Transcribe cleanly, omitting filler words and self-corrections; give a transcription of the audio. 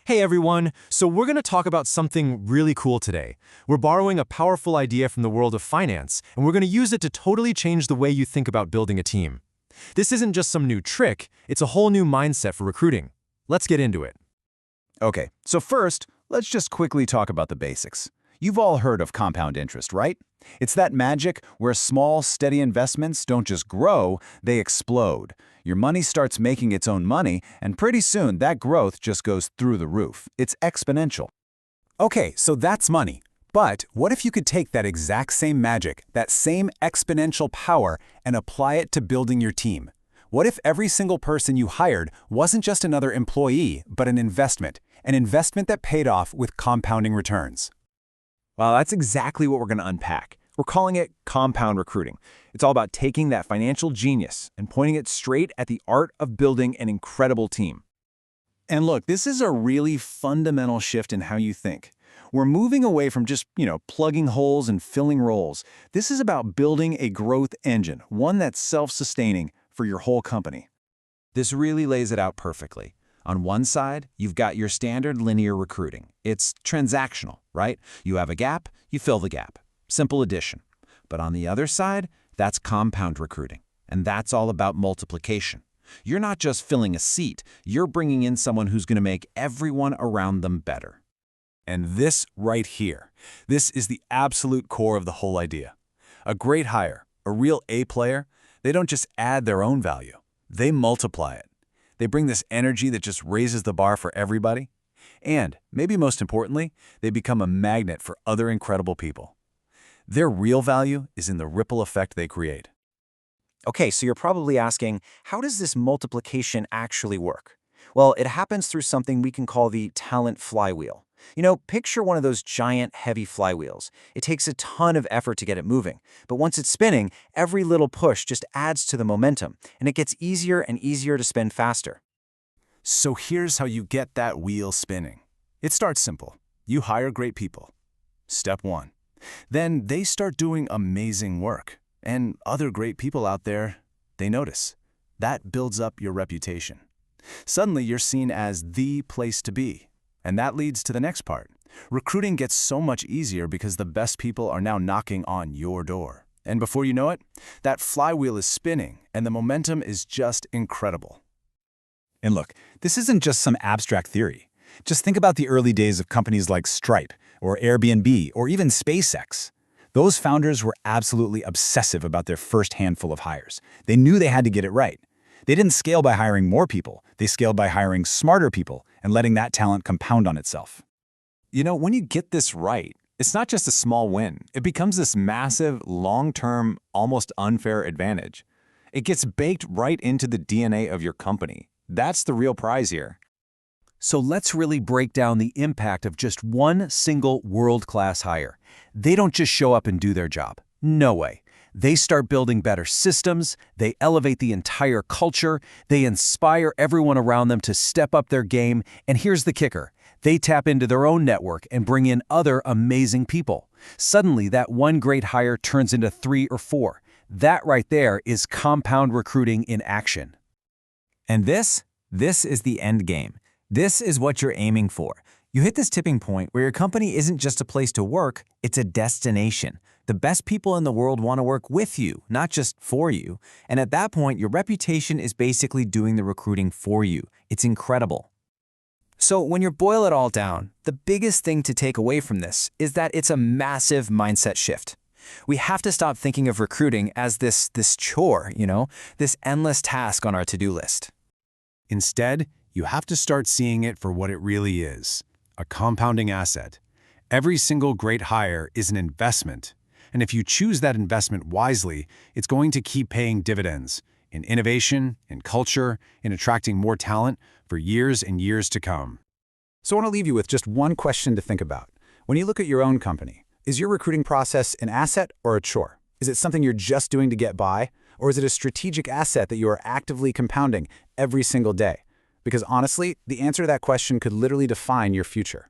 Hey everyone, so we're going to talk about something really cool today. We're borrowing a powerful idea from the world of finance, and we're going to use it to totally change the way you think about building a team. This isn't just some new trick, it's a whole new mindset for recruiting. Let's get into it. Okay, so first, let's just quickly talk about the basics. You've all heard of compound interest, right? It's that magic where small, steady investments don't just grow, they explode. Your money starts making its own money, and pretty soon that growth just goes through the roof. It's exponential. Okay, so that's money. But what if you could take that exact same magic, that same exponential power, and apply it to building your team? What if every single person you hired wasn't just another employee, but an investment that paid off with compounding returns? Well, that's exactly what we're going to unpack. We're calling it compound recruiting. It's all about taking that financial genius and pointing it straight at the art of building an incredible team. And look, this is a really fundamental shift in how you think. We're moving away from just, plugging holes and filling roles. This is about building a growth engine, one that's self-sustaining for your whole company. This really lays it out perfectly. On one side, you've got your standard linear recruiting. It's transactional, right? You have a gap, you fill the gap. Simple addition. But on the other side, that's compound recruiting. And that's all about multiplication. You're not just filling a seat, you're bringing in someone who's going to make everyone around them better. And this right here, this is the absolute core of the whole idea. A great hire, a real A player, they don't just add their own value, they multiply it. They bring this energy that just raises the bar for everybody. And, maybe most importantly, they become a magnet for other incredible people. Their real value is in the ripple effect they create. Okay, so you're probably asking, how does this multiplication actually work? Well, it happens through something we can call the talent flywheel. Picture one of those giant, heavy flywheels. It takes a ton of effort to get it moving, but once it's spinning, every little push just adds to the momentum, and it gets easier and easier to spin faster. So here's how you get that wheel spinning. It starts simple. You hire great people. Step 1. Then they start doing amazing work, and other great people out there, they notice. That builds up your reputation. Suddenly, you're seen as the place to be. And that leads to the next part. Recruiting gets so much easier because the best people are now knocking on your door. And before you know it, that flywheel is spinning, and the momentum is just incredible. And look, this isn't just some abstract theory. Just think about the early days of companies like Stripe, or Airbnb, or even SpaceX. Those founders were absolutely obsessive about their first handful of hires. They knew they had to get it right. They didn't scale by hiring more people. They scaled by hiring smarter people and letting that talent compound on itself. When you get this right, it's not just a small win. It becomes this massive, long-term, almost unfair advantage. It gets baked right into the DNA of your company. That's the real prize here. So let's really break down the impact of just one single world-class hire. They don't just show up and do their job. No way. They start building better systems, they elevate the entire culture, they inspire everyone around them to step up their game, and here's the kicker. They tap into their own network and bring in other amazing people. Suddenly, that one great hire turns into 3 or 4. That right there is compound recruiting in action. And this is the end game. This is what you're aiming for. You hit this tipping point where your company isn't just a place to work, it's a destination. The best people in the world want to work with you, not just for you. And at that point, your reputation is basically doing the recruiting for you. It's incredible. So when you boil it all down, the biggest thing to take away from this is that it's a massive mindset shift. We have to stop thinking of recruiting as this chore, this endless task on our to-do list. Instead, you have to start seeing it for what it really is, a compounding asset. Every single great hire is an investment. And if you choose that investment wisely, it's going to keep paying dividends in innovation, in culture, in attracting more talent for years and years to come. So I want to leave you with just one question to think about. When you look at your own company, is your recruiting process an asset or a chore? Is it something you're just doing to get by? Or is it a strategic asset that you are actively compounding every single day? Because honestly, the answer to that question could literally define your future.